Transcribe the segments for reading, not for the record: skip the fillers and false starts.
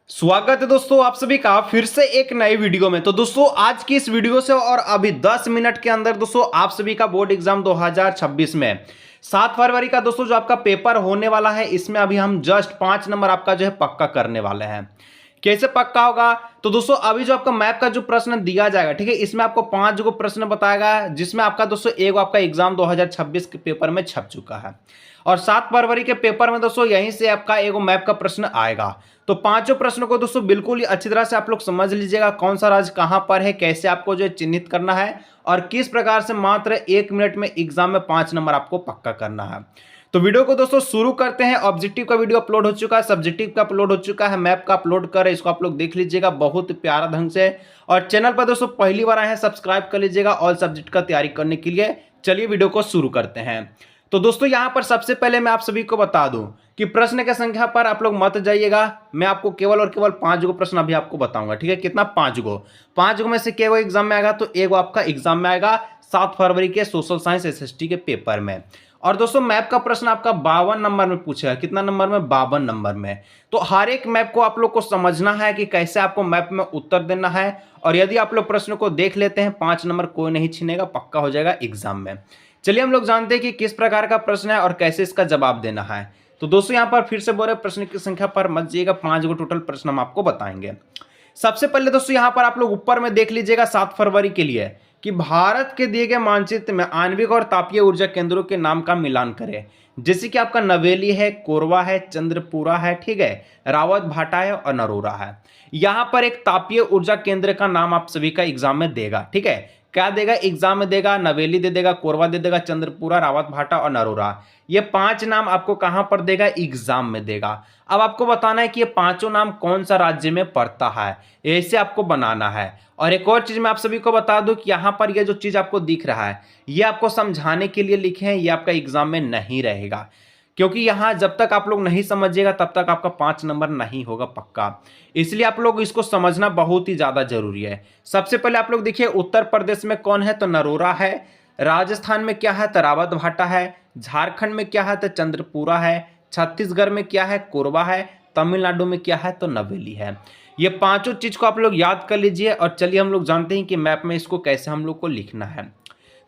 स्वागत है दोस्तों आप सभी का फिर से एक नई वीडियो में। तो दोस्तों आज की इस वीडियो से और अभी 10 मिनट के अंदर दोस्तों आप सभी का बोर्ड एग्जाम 2026 में 7 फरवरी का दोस्तों जो आपका पेपर होने वाला है, इसमें अभी हम जस्ट 5 नंबर आपका जो है पक्का करने वाले हैं। कैसे पक्का होगा? तो दोस्तों अभी जो आपका मैप का जो प्रश्न दिया जाएगा, ठीक है, इसमें आपको 5 गो प्रश्न बताएगा, जिसमें आपका दोस्तों एक आपका एग्जाम 2026 के पेपर में छप चुका है और 7 फरवरी के पेपर में दोस्तों यहीं से आपका एक मैप का प्रश्न आएगा। तो पांचों प्रश्नों को दोस्तों बिल्कुल ही अच्छी तरह से आप लोग समझ लीजिएगा, कौन सा राज्य कहां पर है, कैसे आपको जो है चिन्हित करना है और किस प्रकार से मात्र 1 मिनट में एग्जाम में 5 नंबर आपको पक्का करना है। तो वीडियो को दोस्तों शुरू करते हैं। ऑब्जेक्टिव का वीडियो अपलोड हो चुका है, सब्जेक्टिव का अपलोड हो चुका है, मैप का अपलोड कर इसको आप लोग देख लीजिएगा बहुत प्यारा ढंग से। और चैनल पर दोस्तों पहली बार आए हैं, सब्सक्राइब कर लीजिएगा ऑल सब्जेक्ट का तैयारी करने के लिए। चलिए वीडियो को शुरू करते हैं। तो दोस्तों यहां पर सबसे पहले मैं आप सभी को बता दूं कि प्रश्न की संख्या पर आप लोग मत जाइएगा। मैं आपको केवल और केवल 5 गो प्रश्न अभी आपको बताऊंगा, ठीक है। कितना? 5 गो। 5 गो में से केवल एग्जाम में आएगा, तो एक आपका एग्जाम में आएगा 7 फरवरी के सोशल साइंस एसएसटी के पेपर में। और दोस्तों मैप का प्रश्न आपका 52 नंबर में पूछेगा। कितना नंबर में? 52 नंबर में। तो हर एक मैप को आप लोग को समझना है कि कैसे आपको मैप में उत्तर देना है। और यदि आप लोग प्रश्न को देख लेते हैं, 5 नंबर कोई नहीं छीनेगा, पक्का हो जाएगा एग्जाम में। चलिए हम लोग जानते हैं कि किस प्रकार का प्रश्न है और कैसे इसका जवाब देना है। तो दोस्तों यहाँ पर फिर से बोल रहे, प्रश्न की संख्या पर मत जाइएगा, 5 गो टोटल प्रश्न हम आपको बताएंगे। सबसे पहले दोस्तों यहाँ पर आप लोग ऊपर में देख लीजिएगा 7 फरवरी के लिए कि भारत के दिए गए मानचित्र में आणविक और तापीय ऊर्जा केंद्रों के नाम का मिलान करें। जैसे कि आपका नवेली है, कोरबा है, चंद्रपुरा है, ठीक है, रावत भाटा है और नरोरा है। यहां पर एक तापीय ऊर्जा केंद्र का नाम आप सभी का एग्जाम में देगा, ठीक है। क्या देगा? एग्जाम में देगा, नवेली दे देगा, कोरबा दे देगा, चंद्रपुरा, रावत भाटा और नरोरा। ये 5 नाम आपको कहां पर देगा? एग्जाम में देगा। अब आपको बताना है कि ये पांचों नाम कौन सा राज्य में पड़ता है, ऐसे आपको बनाना है। और एक और चीज मैं आप सभी को बता दूं कि यहां पर ये जो चीज आपको दिख रहा है, ये आपको समझाने के लिए लिखे हैं, ये आपका एग्जाम में नहीं रहेगा। क्योंकि यहां जब तक आप लोग नहीं समझिएगा तब तक आपका 5 नंबर नहीं होगा पक्का। इसलिए आप लोग इसको समझना बहुत ही ज्यादा जरूरी है। सबसे पहले आप लोग देखिए, उत्तर प्रदेश में कौन है? तो नरोरा है। राजस्थान में क्या है? तो रावत भाटा है। झारखंड में क्या है? तो चंद्रपुरा है। छत्तीसगढ़ में क्या है? कोरबा है। तमिलनाडु में क्या है? तो नवेली है। ये पांचों चीज को आप लोग याद कर लीजिए। और चलिए हम लोग जानते हैं कि मैप में इसको कैसे हम लोग को लिखना है।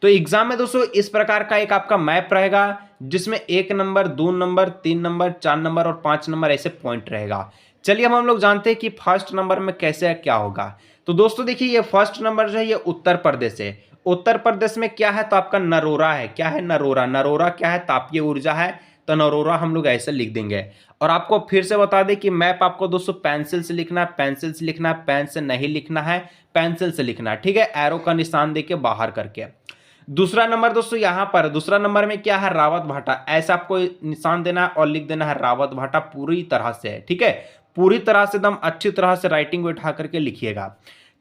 तो एग्जाम में दोस्तों इस प्रकार का एक आपका मैप रहेगा, जिसमें 1 नंबर, 2 नंबर, 3 नंबर, 4 नंबर और 5 नंबर ऐसे पॉइंट रहेगा। चलिए हम लोग जानते हैं कि फर्स्ट नंबर में कैसे क्या होगा। तो दोस्तों देखिए, ये फर्स्ट नंबर जो है ये उत्तर प्रदेश है। उत्तर प्रदेश में क्या है? तो आपका नरोरा है। क्या है? नरोरा। नरोरा क्या है? तापीय ऊर्जा है, तो नरोरा हम लोग ऐसे लिख देंगे। और आपको फिर से बता दें कि मैप आपको दोस्तों पेंसिल से लिखना है, पेंसिल से लिखना है, पेन से नहीं लिखना है, पेंसिल से लिखना है, ठीक है, एरो का निशान देके बाहर करके। दूसरा नंबर दोस्तों यहाँ पर, दूसरा नंबर में क्या है? रावत भाटा। ऐसा आपको निशान देना है और लिख देना है रावत भाटा पूरी तरह से, ठीक है, पूरी तरह से एकदम अच्छी तरह से राइटिंग उठा करके लिखिएगा।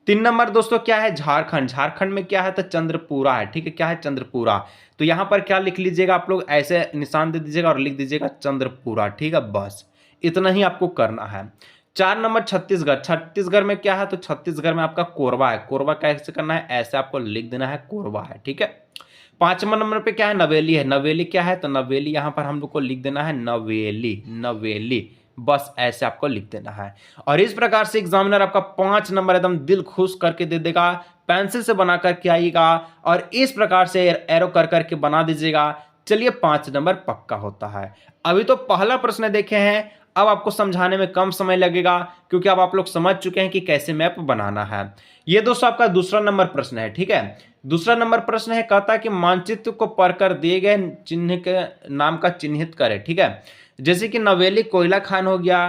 3 नंबर दोस्तों क्या है? झारखंड। झारखंड में क्या है? तो चंद्रपुरा है, ठीक है। क्या है? चंद्रपुरा। तो यहां पर क्या लिख लीजिएगा आप लोग? ऐसे निशान दे दीजिएगा और लिख दीजिएगा चंद्रपुरा, ठीक है। बस इतना ही आपको करना है। 4 नंबर छत्तीसगढ़। छत्तीसगढ़ में क्या है? तो छत्तीसगढ़ में आपका कोरबा है। कोरबा कैसे करना है? ऐसे आपको लिख देना है, कोरबा है, ठीक है। 5वें नंबर पे क्या है? नवेली है। नवेली क्या है? तो नवेली यहां पर हम लोग को लिख देना है नवेली, नवेली, बस ऐसे आपको लिख देना है। और इस प्रकार से एग्जामिनर आपका 5 नंबर एकदम दिल खुश करके दे देगा। पेंसिल से बना करके आइएगा और इस प्रकार से एरो कर करके बना दीजिएगा। चलिए 5 नंबर पक्का होता है। अभी तो पहला प्रश्न देखे हैं, अब आपको समझाने में कम समय लगेगा, क्योंकि अब आप लोग समझ चुके हैं कि कैसे मैप बनाना है। ये दोस्तों आपका दूसरा नंबर प्रश्न है, ठीक है। दूसरा नंबर प्रश्न है, कहता है कि मानचित्र को पढ़कर दिए गए चिन्ह के नाम का चिन्हित करें, ठीक है। जैसे कि नवेली कोयला खान हो गया,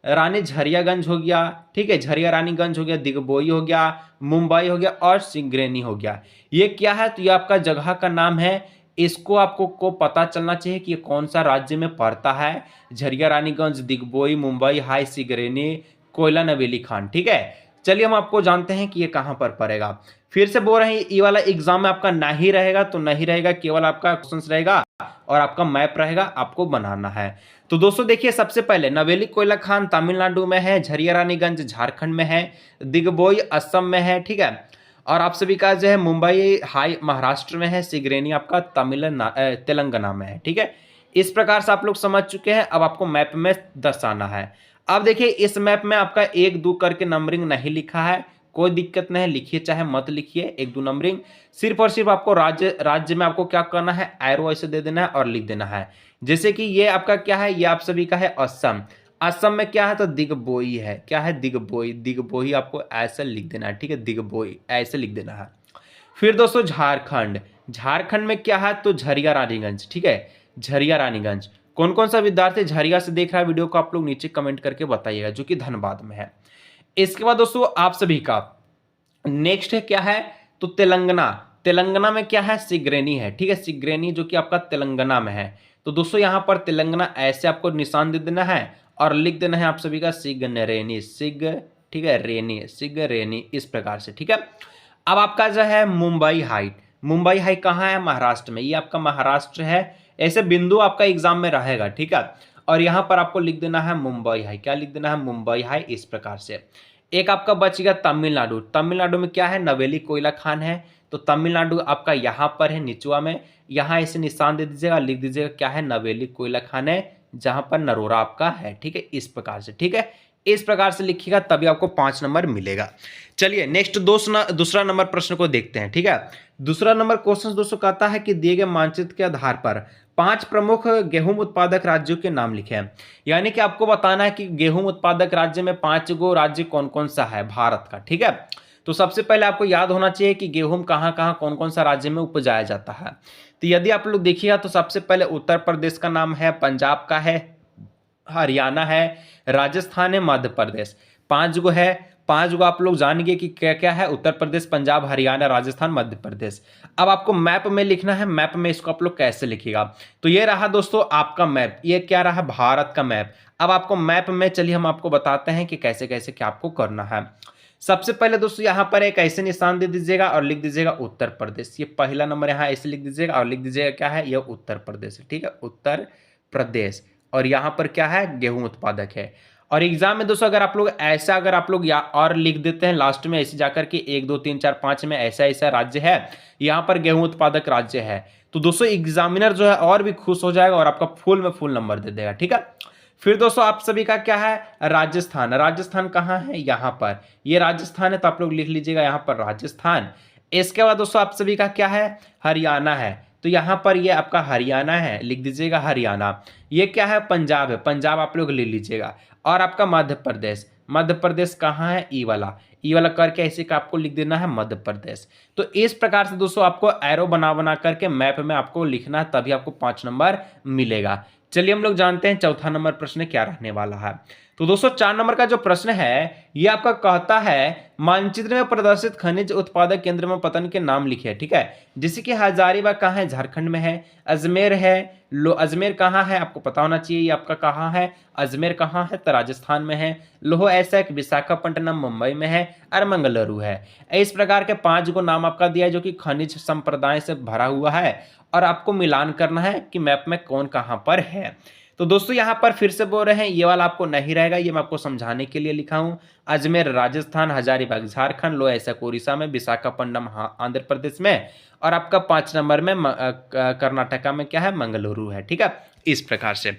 रानी झरियागंज हो गया, ठीक है, झरिया रानीगंज हो गया, दिगबोई हो गया, मुंबई हो गया और सिंगरेनी हो गया। ये क्या है? तो ये आपका जगह का नाम है। इसको आपको पता चलना चाहिए कि ये कौन सा राज्य में पड़ता है। झरिया रानीगंज, दिगबोई, मुंबई, हाई सिगरेनी, कोयला, नवेली खान, ठीक है। चलिए हम आपको जानते हैं कि ये कहां पर पड़ेगा। फिर से बोल रहे हैं, ये वाला एग्जाम में आपका नहीं रहेगा, तो नहीं रहेगा, केवल आपका क्वेश्चन रहेगा और आपका मैप रहेगा, आपको बनाना है। तो दोस्तों देखिए, सबसे पहले नवेली कोयला खान तमिलनाडु में है, झरिया रानीगंज झारखंड में है, दिगबोई असम में है, ठीक है। और आप सभी का जो है मुंबई हाई महाराष्ट्र में है, सिगरेनी आपका तेलंगाना में है, ठीक है। इस प्रकार से आप लोग समझ चुके हैं। अब आपको मैप में दर्शाना है। अब देखिए इस मैप में आपका 1 2 करके नंबरिंग नहीं लिखा है, कोई दिक्कत नहीं, लिखिए चाहे मत लिखिए 1 2 नंबरिंग। सिर्फ और सिर्फ आपको राज्य राज्य में आपको क्या करना है, एरो ऐसे दे देना है और लिख देना है। जैसे कि ये आपका क्या है, ये आप सभी का है असम। असम में क्या है तो दिग्बोई है, क्या है दिग्बोई, दिग्बोई आपको ऐसे लिख देना है, ठीक है, दिग्बोई ऐसे लिख देना है। फिर दोस्तों झारखंड, झारखंड में क्या है तो झरिया रानीगंज, ठीक है, झरिया रानीगंज। कौन कौन सा विद्यार्थी झरिया से देख रहा है वीडियो को आप लोग नीचे कमेंट करके बताइएगा, जो कि धनबाद में है। इसके बाद दोस्तों आप सभी का नेक्स्ट है क्या है तो तेलंगाना। तेलंगाना में क्या है, सिगरेनी है, ठीक है, सिगरेनी जो कि आपका तेलंगाना में है। तो दोस्तों यहां पर तेलंगाना ऐसे आपको निशान दे देना है और लिख देना है आप सभी का सिगरेनी, सिग, ठीक है, रेनी, सिगरेनी, इस प्रकार से, ठीक है। अब आपका जो है मुंबई हाइट, मुंबई हाई कहाँ है, महाराष्ट्र में, ये आपका महाराष्ट्र है। ऐसे बिंदु आपका एग्जाम में रहेगा, ठीक है। और यहां पर आपको लिख देना है मुंबई हाई, क्या लिख देना है, मुंबई हाई, इस प्रकार से। एक आपका बच गया तमिलनाडु, तमिलनाडु में क्या है, नवेली कोयला खान है। तो तमिलनाडु आपका यहाँ पर है निचुआ में, यहाँ ऐसे निशान दे दीजिएगा, लिख दीजिएगा क्या है, नवेली कोयला खान है, जहां पर नरोरा आपका है, ठीक है, इस प्रकार से, ठीक है। इस प्रकार से लिखिएगा तभी आपको 5 नंबर मिलेगा। चलिए नेक्स्ट दूसरा नंबर प्रश्न को देखते हैं, ठीक है। दूसरा नंबर क्वेश्चन दोस्तों कहता है कि दिए गए मानचित्र के आधार पर 5 प्रमुख गेहूं उत्पादक राज्यों के नाम लिखें। यानी कि आपको बताना है कि गेहूं उत्पादक राज्य में 5 गो राज्य कौन कौन सा है भारत का, ठीक है। तो सबसे पहले आपको याद होना चाहिए कि गेहूं कहाँ कहाँ कौन कौन सा राज्य में उपजाया जाता है। तो यदि आप लोग देखिएगा तो सबसे पहले उत्तर प्रदेश का नाम है, पंजाब का है, हरियाणा है, राजस्थान है, मध्य प्रदेश। 5 गो है, 5 गो आप लोग जानिए कि क्या क्या है, उत्तर प्रदेश, पंजाब, हरियाणा, राजस्थान, मध्य प्रदेश। अब आपको मैप में लिखना है, मैप में इसको आप लोग कैसे लिखिएगा। तो ये रहा दोस्तों आपका मैप, ये क्या रहा, भारत का मैप। अब आपको मैप में चलिए हम आपको बताते हैं कि कैसे कैसे क्या आपको करना है। सबसे पहले दोस्तों यहाँ पर एक ऐसे निशान दे दीजिएगा और लिख दीजिएगा उत्तर प्रदेश। ये पहला नंबर यहाँ ऐसे लिख दीजिएगा और लिख दीजिएगा क्या है, यह उत्तर प्रदेश है, ठीक है, उत्तर प्रदेश। और यहाँ पर क्या है, गेहूं उत्पादक है। और एग्जाम में दोस्तों अगर आप लोग ऐसा अगर आप लोग या और लिख देते हैं लास्ट में ऐसे जाकर के 1 2 3 4 5 में ऐसा ऐसा राज्य है, यहाँ पर गेहूं उत्पादक राज्य है, तो दोस्तों एग्जामिनर जो है और भी खुश हो जाएगा और आपका फुल में फुल नंबर दे देगा, ठीक है। फिर दोस्तों आप सभी का क्या है, राजस्थान। राजस्थान कहाँ है, यहाँ पर, ये राजस्थान है, तो आप लोग लिख लीजिएगा यहाँ पर राजस्थान। इसके बाद दोस्तों आप सभी का क्या है, हरियाणा है, तो यहाँ पर ये आपका हरियाणा है, लिख दीजिएगा हरियाणा। ये क्या है, पंजाब है, पंजाब आप लोग ले लीजिएगा। और आपका मध्य प्रदेश, मध्य प्रदेश कहाँ है, ई वाला करके ऐसे का आपको लिख देना है मध्य प्रदेश। तो इस प्रकार से दोस्तों आपको एरो बना बना करके मैप में आपको लिखना है, तभी आपको 5 नंबर मिलेगा। चलिए हम लोग जानते हैं चौथा नंबर प्रश्न क्या रहने वाला है। तो दोस्तों 4 नंबर का जो प्रश्न है ये आपका कहता है मानचित्र में प्रदर्शित खनिज उत्पादक केंद्र में पतन के नाम लिखे, ठीक है। जैसे कि हजारीबाग कहाँ है, झारखंड में है, अजमेर है, अजमेर कहाँ है आपको पता होना चाहिए, ये आपका कहाँ है, अजमेर कहाँ है तो राजस्थान में है, लोह ऐसा विशाखापट्टनम मुंबई में है, और मंगलुरु है। इस प्रकार के 5 गो नाम आपका दिया है जो कि खनिज संप्रदाय से भरा हुआ है, और आपको मिलान करना है कि मैप में कौन कहाँ पर है। तो दोस्तों यहाँ पर फिर से बोल रहे हैं, ये वाला आपको नहीं रहेगा, ये मैं आपको समझाने के लिए लिखा हूँ। अजमेर राजस्थान, हजारीबाग झारखंड, लोह ऐसा उड़ीसा में, विशाखापट्टनम आंध्र प्रदेश में, और आपका 5 नंबर में कर्नाटका में क्या है, मंगलुरु है, ठीक है, इस प्रकार से।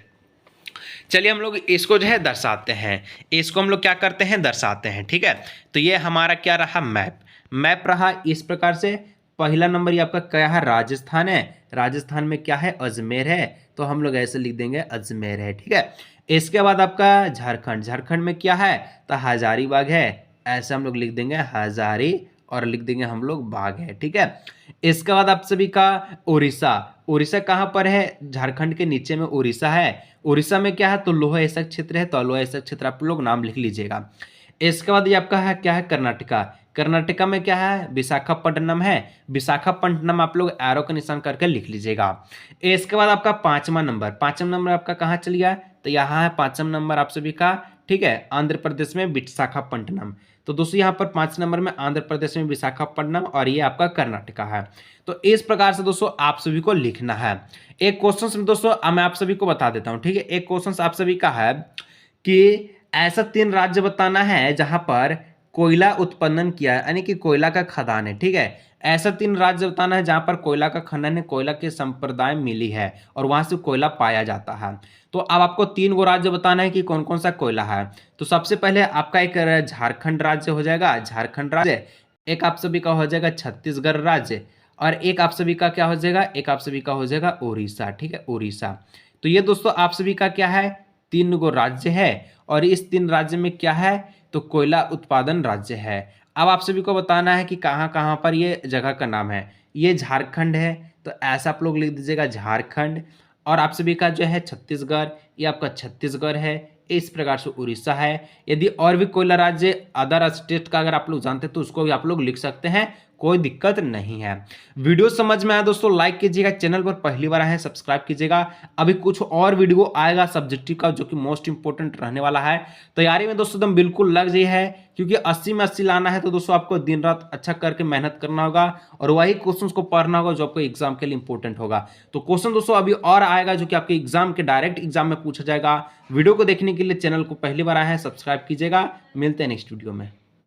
चलिए हम लोग इसको जो है दर्शाते हैं, इसको हम लोग क्या करते हैं, दर्शाते हैं, ठीक है। तो ये हमारा क्या रहा, मैप रहा इस प्रकार से। पहला नंबर ये आपका क्या है, राजस्थान है, राजस्थान में क्या है, अजमेर है, तो हम लोग ऐसे लिख देंगे अजमेर है, ठीक है। इसके बाद आपका झारखंड, झारखंड में क्या है तो हजारीबाग है, ऐसे हम लोग लिख देंगे हजारी, और लिख देंगे हम लोग बाग है, ठीक है। इसके बाद आप सभी का उड़ीसा, उड़ीसा कहाँ पर है, झारखंड के नीचे में उड़ीसा है। उड़ीसा में क्या है तो लोह ऐसा क्षेत्र है, तो लोह ऐसा क्षेत्र आप लोग नाम लिख लीजिएगा। इसके बाद ये आपका है क्या है, कर्नाटका, कर्नाटका में क्या है, विशाखापट्टनम है, विशाखापट्टनम आप लोग एरो का निशान करके लिख लीजिएगा। इसके बाद आपका 5वां नंबर, 5वां नंबर आपका कहाँ चल गया, तो यहाँ है 5वां नंबर आप सभी का, ठीक है, आंध्र प्रदेश में विशाखापट्टनम। तो दोस्तों यहाँ पर 5 नंबर में आंध्र प्रदेश में विशाखापट्टनम, और ये आपका कर्नाटका है। तो इस प्रकार से दोस्तों आप सभी को लिखना है। एक क्वेश्चन में दोस्तों मैं आप सभी को बता देता हूँ, ठीक है। एक क्वेश्चन आप सभी का है कि ऐसा 3 राज्य बताना है जहां पर कोयला उत्पन्न किया है, यानी कि कोयला का खदान है, ठीक है। ऐसा 3 राज्य बताना है जहां पर कोयला का खनन है, कोयला के संप्रदाय मिली है और वहां से कोयला पाया जाता है। तो अब आपको 3 गो राज्य बताना है कि कौन कौन सा कोयला है। तो सबसे पहले आपका एक झारखंड राज्य हो जाएगा, झारखंड राज्य। एक आप सभी का हो जाएगा छत्तीसगढ़ राज्य, और एक आप सभी का क्या हो जाएगा, एक आप सभी का हो जाएगा उड़ीसा। ठीक है, उड़ीसा। तो ये दोस्तों आप सभी का क्या है, 3 गो राज्य है, और इस 3 राज्य में क्या है, तो कोयला उत्पादन राज्य है। अब आप सभी को बताना है कि कहाँ कहाँ पर ये जगह का नाम है। ये झारखंड है, तो ऐसा आप लोग लिख दीजिएगा झारखंड। और आप सभी का जो है छत्तीसगढ़, ये आपका छत्तीसगढ़ है। इस प्रकार से उड़ीसा है। यदि और भी कोयला राज्य अदर स्टेट का अगर आप लोग जानते हैं तो उसको भी आप लोग लिख सकते हैं, कोई दिक्कत नहीं है। वीडियो समझ में आया दोस्तों लाइक कीजिएगा, चैनल पर पहली बार आए हैं सब्सक्राइब कीजिएगा। अभी कुछ और वीडियो आएगा सब्जेक्टिव का जो कि मोस्ट इंपोर्टेंट रहने वाला है। तैयारी में दोस्तों एकदम बिल्कुल लग जाइए है, क्योंकि 80 में 80 लाना है तो दोस्तों आपको दिन रात अच्छा करके मेहनत करना होगा, और वही क्वेश्चंस को पढ़ना होगा जो आपको एग्जाम के लिए इंपॉर्टेंट होगा। तो क्वेश्चन दोस्तों अभी और आएगा जो कि आपके एग्जाम के डायरेक्ट एग्जाम में पूछा जाएगा। वीडियो को देखने के लिए चैनल को पहली बार आया है सब्सक्राइब कीजिएगा। मिलते हैं नेक्स्ट वीडियो में।